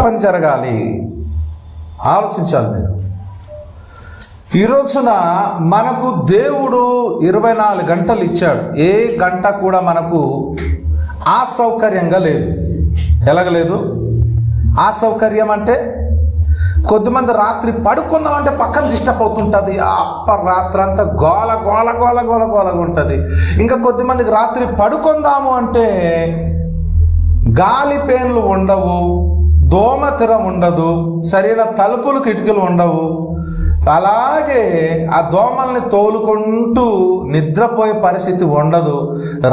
పని జరగాలి. ఆలోచించాలి మీరు. ఈ రోజున మనకు దేవుడు 24 గంటలు ఇచ్చాడు. ఏ గంట కూడా మనకు అసౌకర్యంగా లేదు. ఎలాగలేదు? అసౌకర్యం అంటే కొద్దిమంది రాత్రి పడుకుందామంటే పక్కన డిస్టర్బ్ అవుతుంటుంది. రాత్రి అంతా గోల గోల గోల గోల గోలగా ఉంటుంది. ఇంకా కొద్దిమందికి రాత్రి పడుకుందాము అంటే గాలి పేన్లు ఉండవు, దోమతెర ఉండదు, సరైన తలుపులు కిటికీలు ఉండవు. అలాగే ఆ దోమల్ని తోలుకుంటూ నిద్రపోయే పరిస్థితి ఉండదు.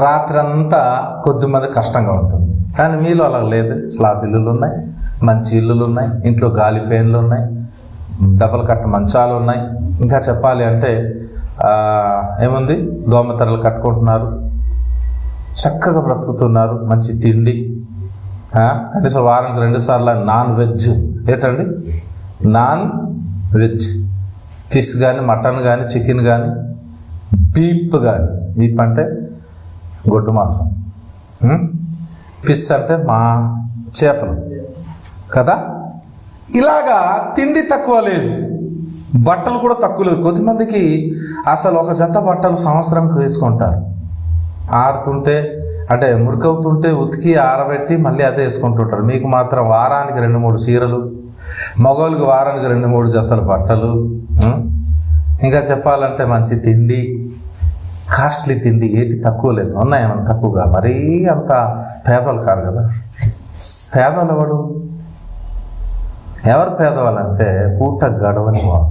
రాత్రి అంతా కొద్దిమంది కష్టంగా ఉంటుంది. కానీ మీలో అలా లేదు. స్లాబ్ ఇల్లులు ఉన్నాయి, మంచి ఇల్లులు ఉన్నాయి, ఇంట్లో గాలి ఫ్యాన్లు ఉన్నాయి, డబల్ కట్ట మంచాలు ఉన్నాయి. ఇంకా చెప్పాలి అంటే ఏముంది, దోమతెరలు కట్టుకుంటున్నారు, చక్కగా బ్రతుకుతున్నారు, మంచి తిండి, కనీసం వారానికి 2 సార్లు నాన్ వెజ్. ఏంటండి నాన్ వెజ్? ఫిష్ కానీ, మటన్ కానీ, చికెన్ కానీ, బీప్ కానీ. బీప్ అంటే గొడ్డు మాంసం, ఫిష్ అంటే మా చేపలు కదా. ఇలాగా తిండి తక్కువ లేదు, బట్టలు కూడా తక్కువ లేదు. కొద్దిమందికి అసలు ఒక జత బట్టలు సంవత్సరంకి వేసుకుంటారు. ఆరుతుంటే అంటే మురికవుతుంటే ఉతికి ఆరబెట్టి మళ్ళీ అదే వేసుకుంటుంటారు. మీకు మాత్రం వారానికి 2-3 చీరలు, మగవాళ్ళకి వారానికి 2-3 జతల బట్టలు. ఇంకా చెప్పాలంటే మంచి తిండి, కాస్ట్లీ తిండి, ఏటి తక్కువ లేదు. ఉన్నాయేమన్నా తక్కువగా? మరీ అంత పేదవాళ్ళు కాదు కదా. పేదవాళ్ళు ఎవరు పేదవాళ్ళు అంటే పూట గడవని వాళ్ళు.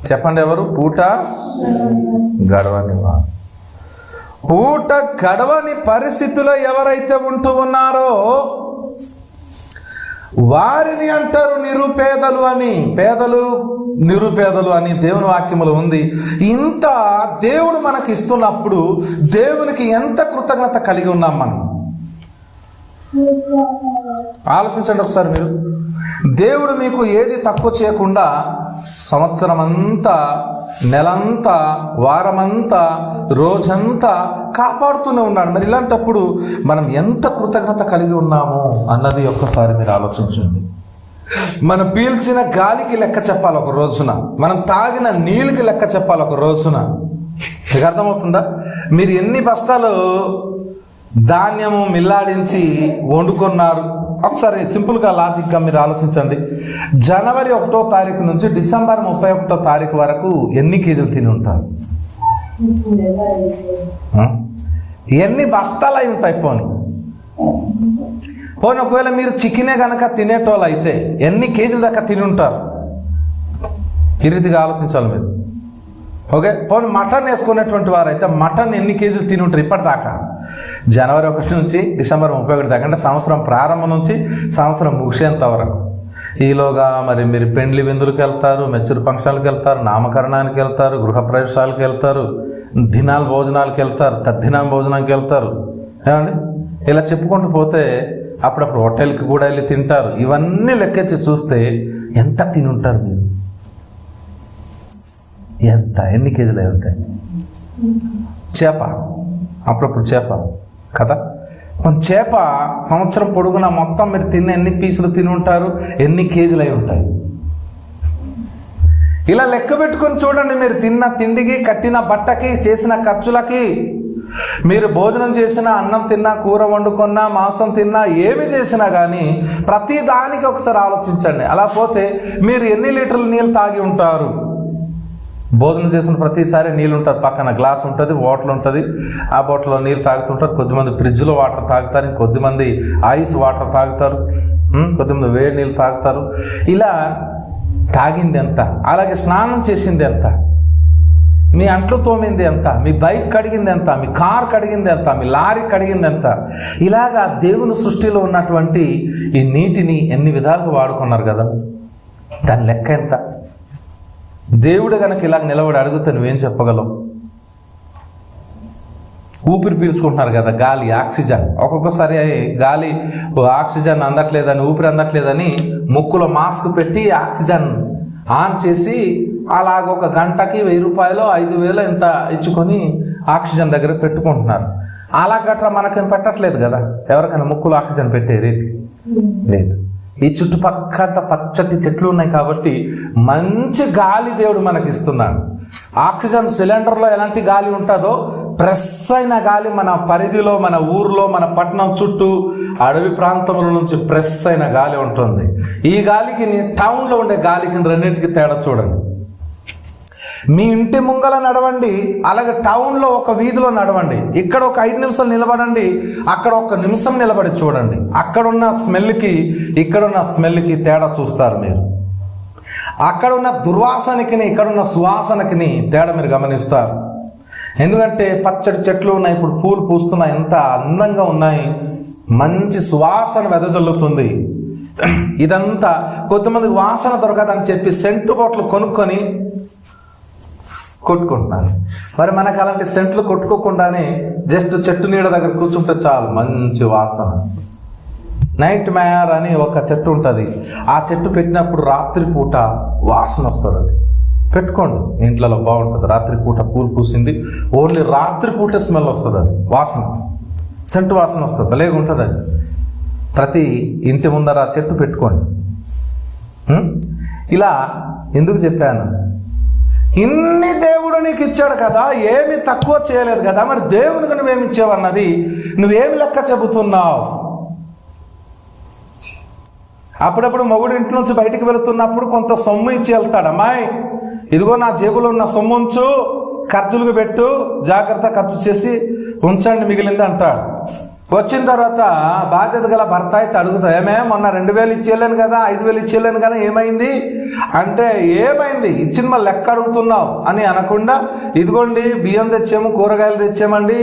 చెప్పండి, ఎవరు? పూట గడవని వాళ్ళు. పూట గడవని పరిస్థితిలో ఎవరైతే ఉంటూ ఉన్నారో వారిని అంటారు నిరుపేదలు అని. పేదలు నిరుపేదలు అని దేవుని వాక్యములో ఉంది. ఇంత దేవుడు మనకి ఇస్తున్నప్పుడు దేవునికి ఎంత కృతజ్ఞత కలిగి ఉన్నాం మనం? ఆలోచించండి ఒకసారి మీరు. దేవుడు మీకు ఏది తక్కువ చేయకుండా సంవత్సరం అంతా, నెలంతా, వారమంతా, రోజంతా కాపాడుతూనే ఉన్నాడు. మరి ఇలాంటప్పుడు మనం ఎంత కృతజ్ఞత కలిగి ఉన్నాము అన్నది ఒక్కసారి మీరు ఆలోచించండి. మనం పీల్చిన గాలికి లెక్క చెప్పాలి ఒక రోజున, మనం తాగిన నీళ్ళకి లెక్క చెప్పాలి ఒక రోజున. మీకు అర్థమవుతుందా? మీరు ఎన్ని బస్తాలు ధాన్యము మిల్లాడించి వండుకున్నారు? ఒకసారి సింపుల్గా లాజిక్గా మీరు ఆలోచించండి. జనవరి 1వ తారీఖు నుంచి డిసెంబర్ 31వ తారీఖు వరకు ఎన్ని కేజీలు తిని ఉంటారు? ఎన్ని బస్తాలు అయి ఉంటాయి? పోనీ ఒకవేళ మీరు చికెనే కనుక తినేటోళ్ళు అయితే ఎన్ని కేజీల దాకా తిని ఉంటారు? ఈ రీతిగా ఆలోచించాలి మీరు. ఓకే, పోనీ మటన్ వేసుకునేటువంటి వారు అయితే మటన్ ఎన్ని కేజీలు తిని ఉంటారు ఇప్పటిదాకా? జనవరి 1 నుంచి డిసెంబర్ 31 దాకా, అంటే సంవత్సరం ప్రారంభం నుంచి సంవత్సరం ముగిసేంత వరకు. ఈలోగా మరి మీరు పెండ్లి విందులకు వెళ్తారు, మెచ్యూర్ ఫంక్షన్లకు వెళ్తారు, నామకరణానికి వెళ్తారు, గృహప్రవేశాలకు వెళ్తారు, దినాల భోజనాలకు వెళ్తారు, తద్దినాల భోజనానికి వెళ్తారు. ఏమండి, ఇలా చెప్పుకుంటూ పోతే అప్పుడప్పుడు హోటల్కి కూడా వెళ్ళి తింటారు. ఇవన్నీ లెక్కించి చూస్తే ఎంత తిని ఉంటారు మీరు? ఎన్ని కేజీలు అయి ఉంటాయి? చేప, అప్పుడప్పుడు చేప కదా. కొన్ని చేప సంవత్సరం పొడుగున మొత్తం మీరు తిన్న ఎన్ని పీసులు తిని ఉంటారు? ఎన్ని కేజీలు అయి ఉంటాయి? ఇలా లెక్క పెట్టుకొని చూడండి. మీరు తిన్న తిండికి, కట్టిన బట్టకి, చేసిన ఖర్చులకి, మీరు భోజనం చేసినా, అన్నం తిన్నా, కూర వండుకున్నా, మాంసం తిన్నా, ఏమి చేసినా కానీ ప్రతి దానికి ఒకసారి ఆలోచించండి. అలా పోతే మీరు ఎన్ని లీటర్ల నీళ్ళు తాగి ఉంటారు? భోజనం చేసిన ప్రతిసారి నీళ్ళు ఉంటుంది, పక్కన గ్లాస్ ఉంటుంది, బాటిల్ ఉంటుంది, ఆ బాటిల్లో నీళ్ళు తాగుతుంటారు. కొద్దిమంది ఫ్రిడ్జ్లో వాటర్ తాగుతారు, కొద్దిమంది ఐస్ వాటర్ తాగుతారు, కొద్దిమంది వేడి నీళ్ళు తాగుతారు. ఇలా తాగింది ఎంత? అలాగే స్నానం చేసింది ఎంత? మీ అంట్లు తోమింది ఎంత? మీ బైక్ కడిగింది ఎంత? మీ కార్ కడిగింది ఎంత? మీ లారీ కడిగింది ఎంత? ఇలాగా దేవుని సృష్టిలో ఉన్నటువంటి ఈ నీటిని ఎన్ని విధాలుగా వాడుకున్నారు కదా, దాని లెక్క ఎంత? దేవుడు కనుక ఇలాగ నిలబడి అడిగితే నువ్వేం చెప్పగలవు? ఊపిరి పీల్చుకుంటున్నారు కదా, గాలి, ఆక్సిజన్. ఒక్కొక్కసారి గాలి ఆక్సిజన్ అందట్లేదని, ఊపిరి అందట్లేదని ముక్కులో మాస్క్ పెట్టి ఆక్సిజన్ ఆన్ చేసి అలాగ ఒక గంటకి 1000 రూపాయలు 5000 ఎంత ఇచ్చుకొని ఆక్సిజన్ దగ్గర పెట్టుకుంటున్నారు. అలా గట్రా మనకేం పెట్టట్లేదు కదా. ఎవరికైనా ముక్కులో ఆక్సిజన్ పెట్టే రేట్ లేదు. ఈ చుట్టుపక్కల పచ్చటి చెట్లు ఉన్నాయి కాబట్టి మంచి గాలి దేవుడు మనకి ఇస్తున్నాడు. ఆక్సిజన్ సిలిండర్లో ఎలాంటి గాలి ఉంటుందో ప్రెస్ అయిన గాలి మన పరిధిలో, మన ఊర్లో, మన పట్టణం చుట్టూ అడవి ప్రాంతంలో నుంచి ప్రెస్ అయిన గాలి ఉంటుంది. ఈ గాలికి టౌన్లో ఉండే గాలికి రెండింటికి తేడా చూడండి. మీ ఇంటి ముంగల నడవండి, అలాగే టౌన్లో ఒక వీధిలో నడవండి. ఇక్కడ ఒక 5 నిమిషాలు నిలబడండి, అక్కడ 1 నిమిషం నిలబడి చూడండి. అక్కడున్న స్మెల్కి ఇక్కడున్న స్మెల్కి తేడా చూస్తారు మీరు. అక్కడున్న దుర్వాసనకి ఇక్కడున్న సువాసనకి తేడా మీరు గమనిస్తారు. ఎందుకంటే పచ్చడి చెట్లు ఉన్నాయి, ఇప్పుడు పూలు పూస్తున్నాయి, ఎంత అందంగా ఉన్నాయి, మంచి సువాసన వెదజల్లుతుంది. ఇదంతా కొంతమంది వాసన దొరకదని చెప్పి సెంటు బాటిల్ కొనుక్కొని కొట్టుకుంటున్నారు. మరి మనకు అలాంటి సెంట్లు కొట్టుకోకుండానే జస్ట్ చెట్టు నీడ దగ్గర కూర్చుంటే చాలు, మంచి వాసన. నైట్ మ్యార్ అని ఒక చెట్టు ఉంటుంది, ఆ చెట్టు పెట్టినప్పుడు రాత్రిపూట వాసన వస్తుంది. అది పెట్టుకోండి, ఇంట్లో బాగుంటుంది. రాత్రిపూట పూలు పూసింది, ఓన్లీ రాత్రిపూట స్మెల్ వస్తుంది, అది వాసన, సెంటు వాసన వస్తుంది, భలేగా ఉంటుంది. అది ప్రతి ఇంటి ముందర ఆ చెట్టు పెట్టుకోండి. ఇలా ఎందుకు చెప్పాను? ఇన్ని దేవుడు నీకు ఇచ్చాడు కదా, ఏమి తక్కువ చేయలేదు కదా, మరి దేవునికి నువ్వేమి ఇచ్చావన్నది నువ్వేమి లెక్క చెబుతున్నావు? అప్పుడప్పుడు మొగుడు ఇంటి నుంచి బయటికి వెళుతున్నప్పుడు కొంత సొమ్ము ఇచ్చి వెళ్తాడు. అమ్మాయి, ఇదిగో నా జేబులో ఉన్న సొమ్ము ఉంచు, ఖర్చులకు పెట్టు, జాగ్రత్త ఖర్చు చేసి ఉంచండి మిగిలింది అంటాడు. వచ్చిన తర్వాత బాధ్యత గల భర్త అయితే అడుగుతా, ఏమే మొన్న 2,000 ఇచ్చేయలేను కదా, 5,000 ఇచ్చేయలేను కదా, ఏమైంది అంటే, ఏమైంది ఇచ్చిన మళ్ళీ లెక్క అడుగుతున్నావు అని అనకుండా, ఇదిగోండి బియ్యం తెచ్చాము, కూరగాయలు తెచ్చామండి,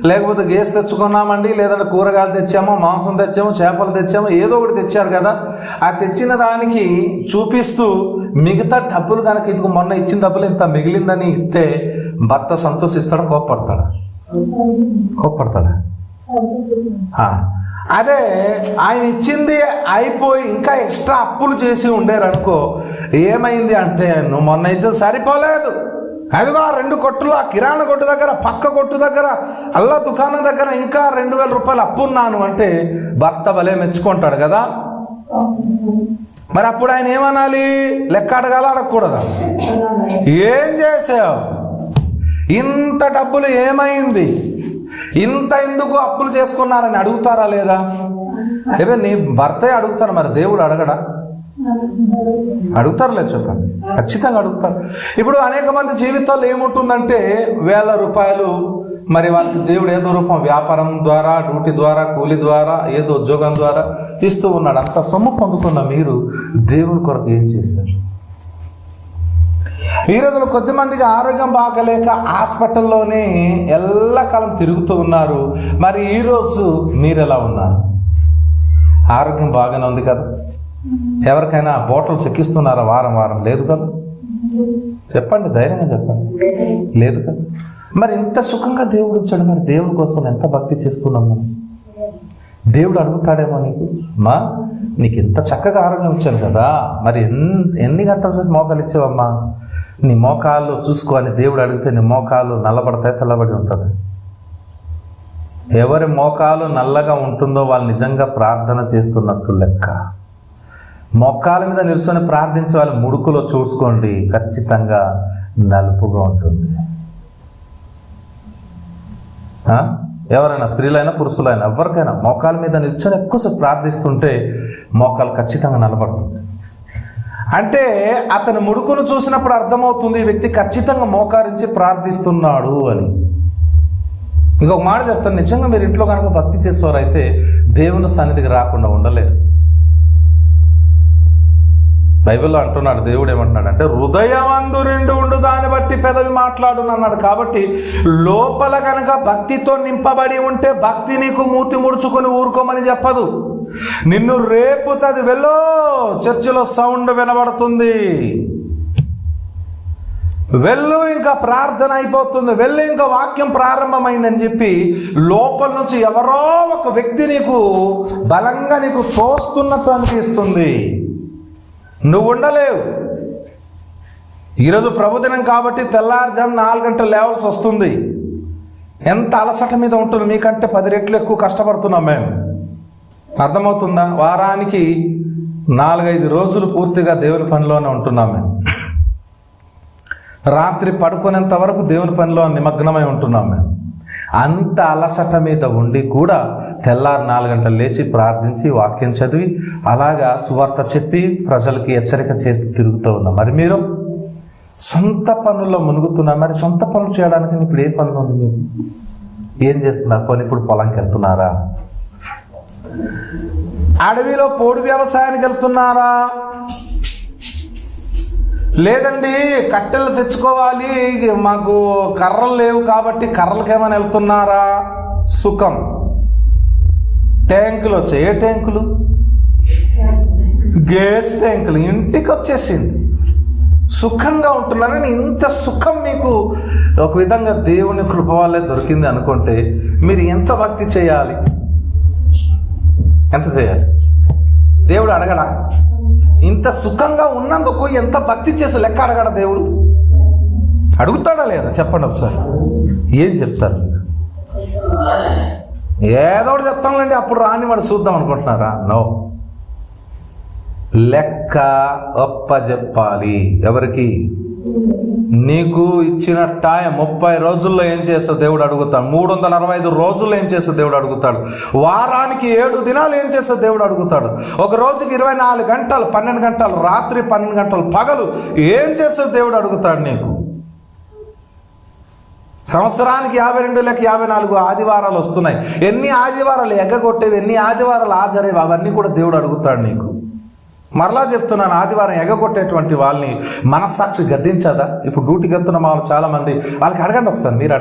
లేకపోతే గ్యాస్ తెచ్చుకున్నామండి, లేదంటే కూరగాయలు తెచ్చాము, మాంసం తెచ్చాము, చేపలు తెచ్చాము, ఏదో ఒకటి తెచ్చారు కదా, ఆ తెచ్చిన దానికి చూపిస్తూ మిగతా డబ్బులు కనుక ఇదిగో మొన్న ఇచ్చిన డబ్బులు ఇంత మిగిలిందని ఇస్తే భర్త సంతోషిస్తాడా, కోప్పడతాడా? కోప్పడతాడా? అదే ఆయన ఇచ్చింది అయిపోయి ఇంకా ఎక్స్ట్రా అప్పులు చేసి ఉండేరనుకో, ఏమైంది అంటే, నువ్వు మొన్న ఇచ్చింది సరిపోలేదు, అదిగో 2 కొట్టులు, ఆ కిరాణా కొట్టు దగ్గర, పక్క కొట్టు దగ్గర, అల్లా దుకాణం దగ్గర ఇంకా 2,000 రూపాయలు అప్పు ఉన్నాను అంటే భర్త భలే మెచ్చుకుంటాడు కదా. మరి అప్పుడు ఆయన ఏమనాలి? లెక్క అడగాల, అడగకూడదా? ఏం చేసావు, ఇంత డబ్బులు ఏమైంది, ఇంత ఎందుకు అప్పులు చేసుకున్నారని అడుగుతారా లేదా? ఏదో నీ భర్తే అడుగుతారు, మరి దేవుడు అడగడా? అడుగుతారు లేదు, చెప్పండి, ఖచ్చితంగా అడుగుతారు. ఇప్పుడు అనేక మంది జీవితాల్లో ఏముంటుందంటే, 1,000 రూపాయలు మరి వాళ్ళకి దేవుడు ఏదో రూపం, వ్యాపారం ద్వారా, డ్యూటీ ద్వారా, కూలి ద్వారా, ఏదో ఉద్యోగం ద్వారా ఇస్తూ ఉన్నాడు. అంత సొమ్ము పొందుకున్న మీరు దేవుని కొరకు ఏం చేశారు? ఈ రోజులో కొద్దిమందికి ఆరోగ్యం బాగలేక హాస్పిటల్లోనే ఎల్లకాలం తిరుగుతూ ఉన్నారు. మరి ఈరోజు మీరు ఎలా ఉన్నారు? ఆరోగ్యం బాగానే ఉంది కదా? ఎవరికైనా బాటిల్స్ ఎక్కిస్తున్నారా వారం వారం? లేదు కదా? చెప్పండి, ధైర్యంగా చెప్పండి, లేదు కదా? మరి ఇంత సుఖంగా దేవుడు ఇచ్చాడు, మరి దేవుడి కోసం ఎంత భక్తి చేస్తున్నాము? దేవుడు అడుగుతాడేమో నీకు, మా నీకు ఇంత చక్కగా ఆరోగ్యం ఇచ్చాను కదా, మరి ఎన్ని గంటల సేపు మోకాలు ఇచ్చావమ్మా, నీ మోకాళ్ళు చూసుకోవాలి. దేవుడు అడిగితే నీ మోకాలు నల్లబడతాయి, తెల్లబడి ఉంటుంది. ఎవరి మోకాలు నల్లగా ఉంటుందో వాళ్ళు నిజంగా ప్రార్థన చేస్తున్నట్టు లెక్క. మోకాల మీద నిల్చొని ప్రార్థించే వాళ్ళు ముడుకులో చూసుకోండి, ఖచ్చితంగా నలుపుగా ఉంటుంది. ఎవరైనా స్త్రీలైనా పురుషులైనా ఎవరికైనా మోకాల మీద నిల్చొని ఎక్కువసేపు ప్రార్థిస్తుంటే మోకాలు ఖచ్చితంగా నలబడుతుంది. అంటే అతని ముడుకును చూసినప్పుడు అర్థమవుతుంది ఈ వ్యక్తి ఖచ్చితంగా మోకారించి ప్రార్థిస్తున్నాడు అని. ఇంకొక మాట చెప్తాను, నిజంగా మీరు ఇంట్లో కనుక భక్తి చేసేవారైతే దేవుని సన్నిధికి రాకుండా ఉండలేరు. బైబిల్లో అంటున్నాడు, దేవుడు ఏమంటున్నాడు అంటే, హృదయమందు నిండి ఉండు దాన్ని బట్టి పెదవి మాట్లాడు అన్నాడు. కాబట్టి లోపల కనుక భక్తితో నింపబడి ఉంటే భక్తి నీకు మూతి ముడుచుకొని ఊరుకోమని చెప్పదు, నిన్ను రేపుతుంది. వెళ్ళు, చర్చిలో సౌండ్ వినబడుతుంది, వెళ్ళు, ఇంకా ప్రార్థన అయిపోతుంది, వెళ్ళు, ఇంకా వాక్యం ప్రారంభమైందని చెప్పి లోపల నుంచి ఎవరో ఒక వ్యక్తి నీకు బలంగా నీకు తోస్తున్నట్టు అనిపిస్తుంది. నువ్వు ఉండలేవు. ఈరోజు ప్రభుదినం కాబట్టి తెల్లారుజాము 4 గంటలు లేవాల్సి వస్తుంది. ఎంత అలసట మీద ఉంటుంది, మీకంటే 10 రెట్లు ఎక్కువ కష్టపడుతున్నాం మేము. అర్థమవుతుందా? వారానికి 4-5 రోజులు పూర్తిగా దేవుని పనిలోనే ఉంటున్నాం మేము. రాత్రి పడుకునేంత వరకు దేవుని పనిలో నిమగ్నమై ఉంటున్నాం మేము. అంత అలసట మీద ఉండి కూడా తెల్లారి 4 గంటలు లేచి ప్రార్థించి వాక్యం చదివి అలాగా సువార్త చెప్పి ప్రజలకి హెచ్చరిక చేస్తూ తిరుగుతూ ఉన్నాం. మరి మీరు సొంత పనుల్లో మునుగుతున్నారు. మరి సొంత పనులు చేయడానికి ఇప్పుడు ఏ పనులు ఉంది మీకు? ఏం చేస్తున్నారు? పోనీ ఇప్పుడు పొలంకి వెళ్తున్నారా? అడవిలో పోడు వ్యవసాయానికి వెళ్తున్నారా? లేదండి కట్టెలు తెచ్చుకోవాలి, మాకు కర్రలు లేవు కాబట్టి కర్రలకి ఏమైనా వెళ్తున్నారా? సుఖం. ట్యాంకులు వచ్చాయి. ఏ ట్యాంకులు? గ్యాస్ ట్యాంకులు. ఇంటికి వచ్చేసింది. సుఖంగా ఉంటున్నారని. ఇంత సుఖం మీకు ఒక విధంగా దేవుని కృప వల్లే దొరికింది అనుకుంటే మీరు ఎంత భక్తి చేయాలి? ఎంత చేయాలి? దేవుడు అడగడా? ఇంత సుఖంగా ఉన్నందుకు ఎంత భక్తి చేసి లెక్క అడగడా దేవుడు? అడుగుతాడా లేదా? చెప్పండి ఒకసారి. ఏం చెప్తారు? ఏదో ఒకటి చెప్తాంలేండి, అప్పుడు రాని వాడు చూద్దాం అనుకుంటున్నారా? నో. లెక్క ఒప్పజెప్పాలి. ఎవరికి? నీకు ఇచ్చిన టైం 30 రోజుల్లో ఏం చేస్తావు దేవుడు అడుగుతాడు. 365 రోజుల్లో ఏం చేస్తావు దేవుడు అడుగుతాడు. వారానికి 7 దినాలు ఏం చేస్తావు దేవుడు అడుగుతాడు. ఒక రోజుకి 24 గంటలు, 12 గంటలు రాత్రి, 12 గంటలు పగలు ఏం చేస్తావు దేవుడు అడుగుతాడు నీకు. సంవత్సరానికి 52 లేక 54 ఆదివారాలు వస్తున్నాయి. ఎన్ని ఆదివారాలు ఎగ్గగొట్టేవి, ఎన్ని ఆదివారాలు హాజరేవి, అవన్నీ కూడా దేవుడు అడుగుతాడు నీకు. మరలా చెప్తున్నాను, ఆదివారం ఎగగొట్టేటువంటి వాళ్ళని మనస్సాక్షి గద్దించదా? ఇప్పుడు డ్యూటీకి వెళ్తున్న వాళ్ళు చాలామంది, వాళ్ళకి అడగండి ఒకసారి. మీరు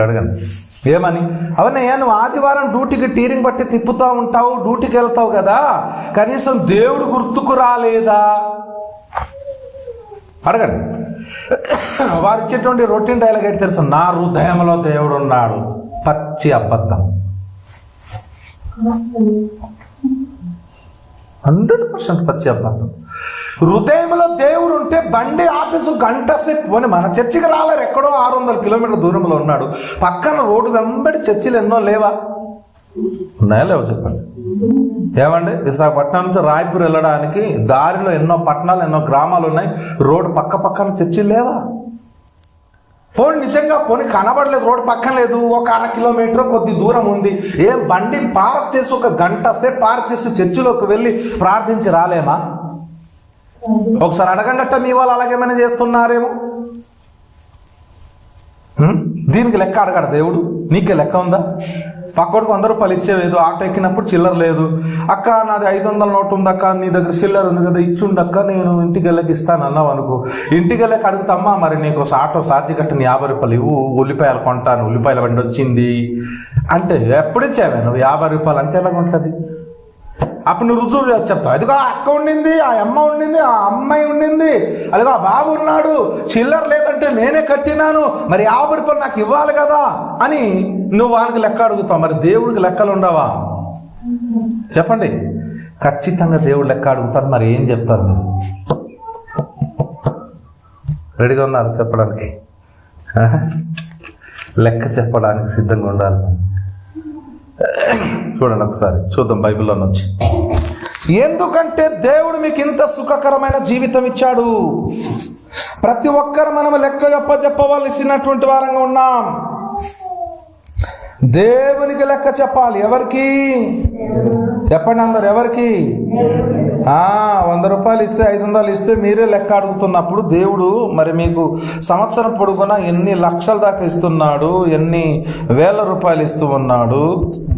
అడగండి ఏమని? అవన్నయ్యా నువ్వు ఆదివారం డ్యూటీకి టీరింగ్ బట్టి తిప్పుతూ ఉంటావు, డ్యూటీకి వెళ్తావు కదా, కనీసం దేవుడు గుర్తుకు రాలేదా? అడగండి. వారు ఇచ్చేటువంటి రొటీన్ డైలాగ్ ఏంటి తెలుసు? నా హృదయంలో దేవుడు ఉన్నాడు. పచ్చి అబద్ధం. 100% పచ్చి అబద్ధం. హృదయంలో దేవుడు ఉంటే బండి ఆఫీసు గంట సేపు పోనీ మన చర్చికి రాలేరు. ఎక్కడో 600 కిలోమీటర్ల దూరంలో ఉన్నాడు. పక్కన రోడ్డు వెంబడి చర్చిలు ఎన్నో లేవా? ఉన్నాయా లేవో చెప్పండి. ఏమండి, విశాఖపట్నం నుంచి రాయపూర్ వెళ్ళడానికి దారిలో ఎన్నో పట్టణాలు, ఎన్నో గ్రామాలు ఉన్నాయి. రోడ్డు పక్కన చర్చిలు లేవా? పోనీ నిజంగా పోనీ కనబడలేదు, రోడ్డు పక్కన లేదు, ఒక 1/2 కిలోమీటర్ కొద్ది దూరం ఉంది. ఏం బండి పార్క్ చేసి ఒక గంట సేపు పార్క్ చేసి చర్చిలోకి వెళ్ళి ప్రార్థించి రాలేమా? ఒకసారి అడగండట, మీ వాళ్ళు అలాగేమైనా చేస్తున్నారేమో. దీనికి లెక్క అడగడు దేవుడు. నీకే లెక్క ఉందా? పక్కోడికి 100 రూపాయలు ఇచ్చేవేదు, ఆటో ఎక్కినప్పుడు చిల్లర లేదు. అక్క నాది 500 నోటు ఉంది అక్క, నీ దగ్గర చిల్లర ఉంది కదా ఇచ్చుండక్క, నేను ఇంటికి వెళ్ళకి ఇస్తాను అన్నావు అనుకో. ఇంటికి వెళ్ళక అడుగుతామ్మా, మరి నీకు ఆటో ఛార్జీ కట్టిన 50 రూపాయలు ఇవ్వు, ఉల్లిపాయలు కొంటాను, ఉల్లిపాయల బండి వచ్చింది అంటే ఎప్పుడు ఇచ్చావే నువ్వు 50 రూపాయలు అంటే ఎలా ఉంటుంది? అప్పుడు నువ్వు రుజువు చెప్తావు. అదిగో అక్క ఉండింది, ఆ అమ్మ ఉండింది, ఆ అమ్మాయి ఉండింది, అదిగో ఆ బాబు ఉన్నాడు, చిల్లర లేదంటే నేనే కట్టినాను, మరి 50 రూపాయలు నాకు ఇవ్వాలి కదా అని నువ్వు వాళ్ళకి లెక్క అడుగుతావు. మరి దేవుడికి లెక్కలు ఉండవా? చెప్పండి. ఖచ్చితంగా దేవుడు లెక్క అడుగుతాడు. మరి ఏం చెప్తారు మీరు? రెడీగా ఉన్నారు చెప్పడానికి? లెక్క చెప్పడానికి సిద్ధంగా ఉండాలి. చూడండి ఒకసారి, చూద్దాం బైబిల్లో నుంచి. ఎందుకంటే దేవుడు మీకు ఇంత సుఖకరమైన జీవితం ఇచ్చాడు. ప్రతి ఒక్కరు మనం లెక్క చెప్పవలసినటువంటి వారంగా ఉన్నాం. దేవునికి లెక్క చెప్పాలి. ఎవరికి చెప్పండి అందరు? ఎవరికి? 100 రూపాయలు ఇస్తే 500 ఇస్తే మీరే లెక్క అడుగుతున్నప్పుడు దేవుడు మరి మీకు సంవత్సరం పొడుగునా ఎన్ని లక్షల దాకా ఇస్తున్నాడు, ఎన్ని వేల రూపాయలు ఇస్తూ ఉన్నాడు.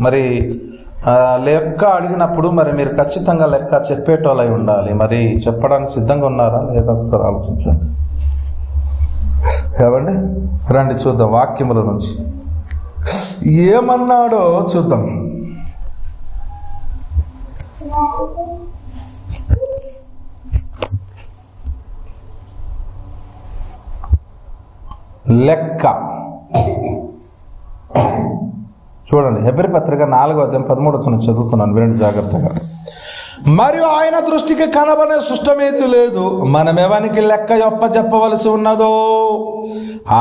మరి లెక్క అడిగినప్పుడు మరి మీరు ఖచ్చితంగా లెక్క చెప్పేటోళ్ళై ఉండాలి. మరి చెప్పడానికి సిద్ధంగా ఉన్నారా లేదా ఒకసారి ఆలోచించండి. ఏమండి, రండి చూద్దాం వాక్యముల నుంచి ఏమన్నాడో చూద్దాం. లెక్క చూడండి. హెబ్రీ పత్రిక 4:13 చదువుతున్నాను, వినండి జాగ్రత్తగా. మరియు ఆయన దృష్టికి కనబడే సృష్టమేది లేదు, మనమెవనికి లెక్క చెప్పవలసి ఉన్నదో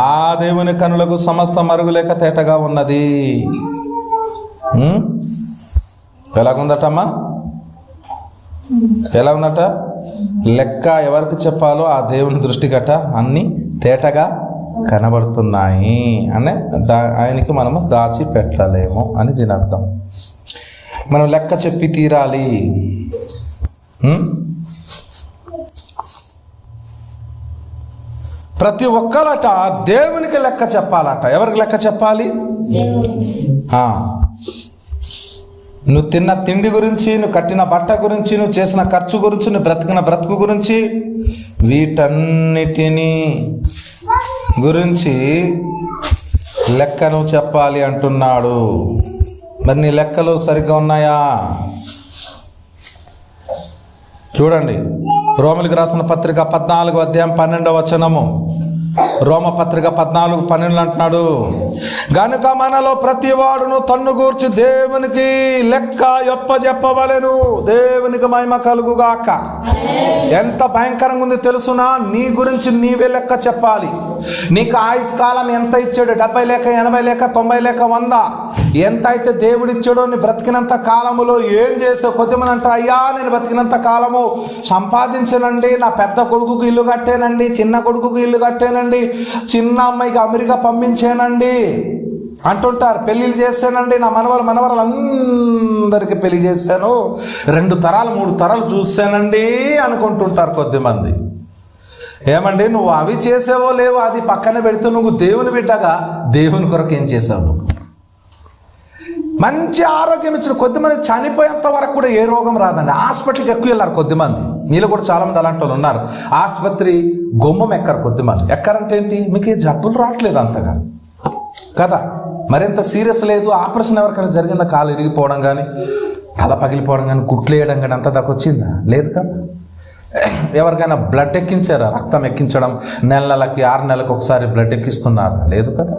ఆ దేవుని కనులకు సమస్త మరుగులేక తేటగా ఉన్నది. ఎలాగుందటమ్మా? ఎలా ఉందట? లెక్క ఎవరికి చెప్పాలో ఆ దేవుని దృష్టికట అన్నీ తేటగా కనబడుతున్నాయి అనే ఆయనకి మనము దాచి పెట్టలేము అని దీని అర్థం. మనం లెక్క చెప్పి తీరాలి. ప్రతి ఒక్కరట దేవునికి లెక్క చెప్పాలట. ఎవరికి లెక్క చెప్పాలి? నువ్వు తిన్న తిండి గురించి, నువ్వు కట్టిన బట్ట గురించి, నువ్వు చేసిన ఖర్చు గురించి, నువ్వు బ్రతికిన బ్రతుకు గురించి, వీటన్నిటినీ గురించి లెక్క నువ్వు చెప్పాలి అంటున్నాడు. మరి నీ లెక్కలు సరిగ్గా ఉన్నాయా? చూడండి, రోమిలికి రాసిన పత్రిక 14వ అధ్యాయం 12వ వచనము. రోమ పత్రిక 14:12 అంటున్నాడు, గనుక మనలో ప్రతి వాడును తన్ను గూర్చి దేవునికి లెక్క చెప్పవలెను, దేవునికి మహిమ కలుగుగాక. ఎంత భయంకరంగా ఉంది తెలుసునా? నీ గురించి నీవే లెక్క చెప్పాలి. నీకు ఆయుష్కాలం ఎంత ఇచ్చాడు? 70 లేక 80 లేక 90 లేక 100 ఎంత అయితే దేవుడు ఇచ్చాడో, నీ బ్రతికినంత కాలములో ఏం చేసావు? కొద్దిమంది అంటారు, అయ్యా నేను బ్రతికినంత కాలము సంపాదించానండి, నా పెద్ద కొడుకుకు ఇల్లు కట్టానండి, చిన్న కొడుకుకు ఇల్లు కట్టానండి, చిన్న అమ్మాయికి అమెరికా పంపించానండి అంటుంటారు. పెళ్ళిళ్ళు చేశానండి, నా మనవరాలు అందరికీ పెళ్లి చేశాను, 2 తరాలు 3 తరాలు చూశానండి అనుకుంటుంటారు కొద్దిమంది. ఏమండి, నువ్వు అవి చేసావో లేవో అది పక్కన పెడుతూ నువ్వు దేవుని బిడ్డగా దేవుని కొరకు ఏం చేసావు? మంచి ఆరోగ్యం ఇచ్చిన కొద్దిమంది చనిపోయేంత వరకు కూడా ఏ రోగం రాదండి. హాస్పిటల్కి ఎక్కువ వెళ్ళారు కొద్దిమంది. మీలో కూడా చాలామంది అలాంటి వాళ్ళు ఉన్నారు. ఆసుపత్రి గుమ్మం ఎక్కరు కొద్దిమంది. ఎక్కరంటే ఏంటి? మీకు జబ్బులు రావట్లేదు అంతగా కదా, మరింత సీరియస్ లేదు. ఆపరేషన్ ఎవరికైనా జరిగిందా? కాలు ఇరిగిపోవడం కానీ, తల పగిలిపోవడం కానీ, కుట్లు వేయడం కానీ అంత దాకా వచ్చిందా? లేదు కదా. ఎవరికైనా బ్లడ్ ఎక్కించారా? రక్తం ఎక్కించడం నెలలకి 6 నెలలకు ఒకసారి బ్లడ్ ఎక్కిస్తున్నారా? లేదు కదా.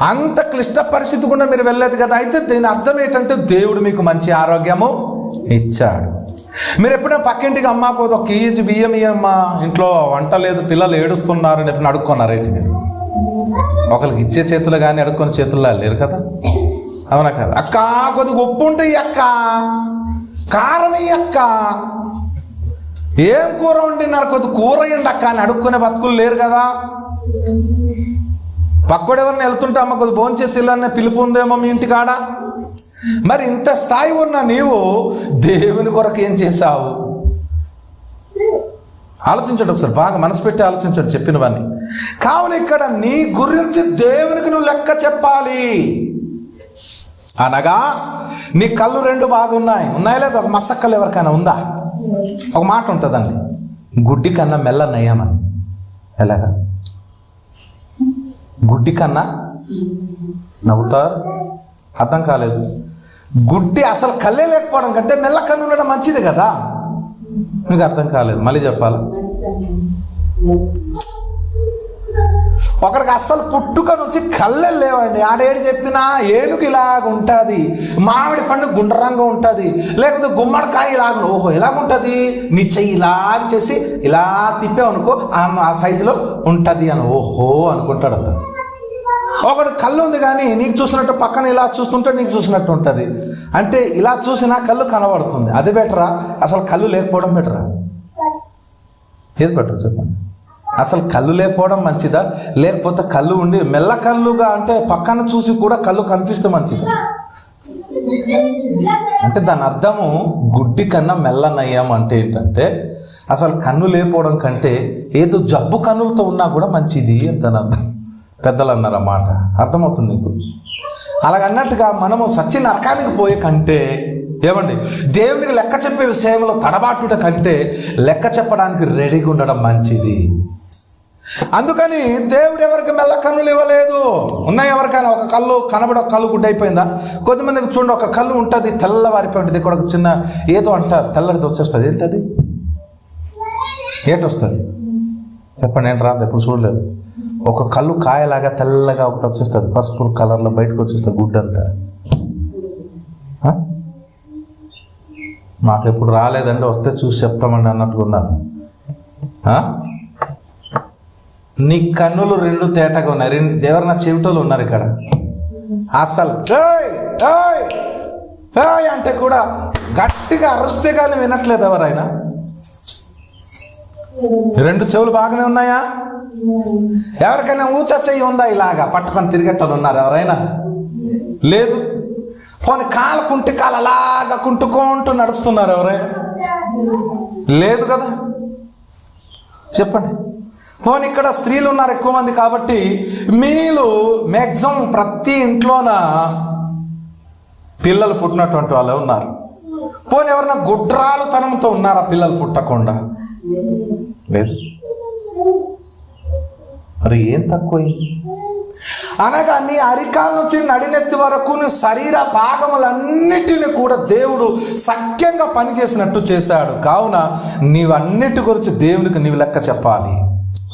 అంత క్లిష్ట పరిస్థితి కూడా మీరు వెళ్ళలేదు కదా. అయితే దీని అర్థం ఏంటంటే దేవుడు మీకు మంచి ఆరోగ్యము ఇచ్చాడు. మీరు ఎప్పుడైనా పక్కింటికి అమ్మాకు 1 కేజీ బియ్యం ఇయ్యమ్మా, ఇంట్లో వంట లేదు, పిల్లలు ఏడుస్తున్నారు అని ఎప్పుడు అడుక్కున్నారు ఏంటి మీరు? ఒకరికి ఇచ్చే చేతులు కానీ అడుక్కొని చేతుల్లో లేరు కదా, అవునా కదా? అక్క కొద్దిగా ఉప్పు ఉంటాయి అక్క, కారం అక్క, ఏం కూర వండినారు, కొద్ది కూర వేయండి అక్క అని అడుక్కునే బతుకులు లేరు కదా. పక్కడు ఎవరిని వెళ్తుంటే అమ్మ కొద్ది భోంచేసి ఇల్లనే పిలుపు ఉందేమో మీ ఇంటికాడ. మరి ఇంత స్థాయి ఉన్న నీవు దేవుని కొరకు ఏం చేశావు? ఆలోచించండి ఒకసారి, బాగా మనసు పెట్టి ఆలోచించండి చెప్పినవన్నీ. కావున ఇక్కడ నీ గురించి దేవునికి నువ్వు లెక్క చెప్పాలి. అనగా నీ కళ్ళు 2 బాగున్నాయి, ఉన్నాయా లేదా? ఒక మసక్కలు ఎవరికైనా ఉందా? ఒక మాట ఉంటుందండి, గుడ్డి కన్నా మెల్ల నయ్యామని. ఎలాగా? గుడ్డి కన్నా నవ్వుతారు, అర్థం కాలేదు. గుడ్డి అసలు కళ్ళే లేకపోవడం కంటే మెల్ల కన్ను ఉండడం మంచిది కదా. మీకు అర్థం కాలేదు, మళ్ళీ చెప్పాలా? ఒకడికి అస్సలు పుట్టుక నుంచి కళ్ళే లేవండి. ఆడేడు చెప్పినా ఏనుగు ఇలాగ ఉంటుంది, మామిడి పండు గుండ్రంగా ఉంటుంది, లేకపోతే గుమ్మడికాయ ఇలాగ, ఓహో ఇలాగుంటుంది, నీ చెయ్యి ఇలాగ చేసి ఇలా తిప్పావనుకో ఆ సైజులో ఉంటుంది అని ఓహో అనుకుంటాడు అతను. ఒకడు కళ్ళు ఉంది కానీ నీకు చూసినట్టు పక్కన ఇలా చూస్తుంటే నీకు చూసినట్టు ఉంటుంది. అంటే ఇలా చూసినా కళ్ళు కనబడుతుంది, అది బెటరా అసలు కళ్ళు లేకపోవడం బెటరా? ఏది బెటర్ చెప్పండి? అసలు కళ్ళు లేకపోవడం మంచిదా, లేకపోతే కళ్ళు ఉండి మెల్ల కళ్ళుగా అంటే పక్కన చూసి కూడా కళ్ళు కనిపిస్తే మంచిదా? అంటే దాని అర్థము గుడ్డి కన్నా మెల్ల నయ్యాం అంటే ఏంటంటే అసలు కన్ను లేకపోవడం కంటే ఏదో జబ్బు కన్నులతో ఉన్నా కూడా మంచిది అని దాని అర్థం. పెద్దలు అన్నారు అన్నమాట, అర్థమవుతుంది నీకు? అలాగన్నట్టుగా మనము సచ్చి నరకానికి పోయే కంటే, ఏమండి, దేవునికి లెక్క చెప్పే విషయంలో తడబాటుట కంటే లెక్క చెప్పడానికి రెడీగా ఉండడం మంచిది. అందుకని దేవుడు ఎవరికి మెల్ల కన్నులు ఇవ్వలేదు. ఉన్నాయి ఎవరికైనా ఒక కళ్ళు కనబడి ఒక కళ్ళు గుడ్డైపోయిందా? కొద్దిమందికి చూడండి, ఒక కళ్ళు ఉంటుంది తెల్లవారిపోయి ఉంటుంది, ఇక్కడ ఒక చిన్న ఏదో అంటారు తెల్లడిది వచ్చేస్తుంది. ఏంటది? ఏటొస్తుంది చెప్పండి? ఏంటి రాదు, ఎప్పుడు చూడలేదు. ఒక కళ్ళు కాయలాగా తెల్లగా ఒకటి వచ్చేస్తుంది, పసుపు కలర్లో బయటకు వచ్చేస్తుంది గుడ్డంతా. మాకు ఎప్పుడు రాలేదండి, వస్తే చూసి చెప్తామండి అన్నట్టుగా ఉన్నారు. నీ కన్నులు 2 తేటగా ఉన్నాయి. ఎవరన్నా చెవిటోళ్ళు ఉన్నారు ఇక్కడ? అసలు అంటే కూడా గట్టిగా అరిస్తే కానీ వినట్లేదు ఎవరైనా. రెండు చెవులు బాగానే ఉన్నాయా? ఎవరికైనా ఊచ చెయ్యి ఉందా ఇలాగా పట్టుకొని తిరిగేటోళ్ళు ఉన్నారు ఎవరైనా? లేదు. పోనీ కాలు కుంటి కాలు అలాగా కుంటుకుంటూ నడుస్తున్నారు ఎవరైనా? లేదు కదా. చెప్పండి. పోనీ ఇక్కడ స్త్రీలు ఉన్నారు ఎక్కువ మంది కాబట్టి మీరు మ్యాక్సిమం ప్రతి ఇంట్లోన పిల్లలు పుట్టినటువంటి వాళ్ళే ఉన్నారు. పోనీ ఎవరైనా గుడ్రాలు తనంతో ఉన్నారా పిల్లలు పుట్టకుండా? లేదు. మరి ఏం తక్కువైంది? అనగా నీ అరికాల నుంచి నడినెత్తి వరకు నీ శరీర భాగములన్నిటిని కూడా దేవుడు సఖ్యంగా పనిచేసినట్టు చేశాడు. కావున నీవన్నిటి గురించి దేవునికి నీవు లెక్క చెప్పాలి.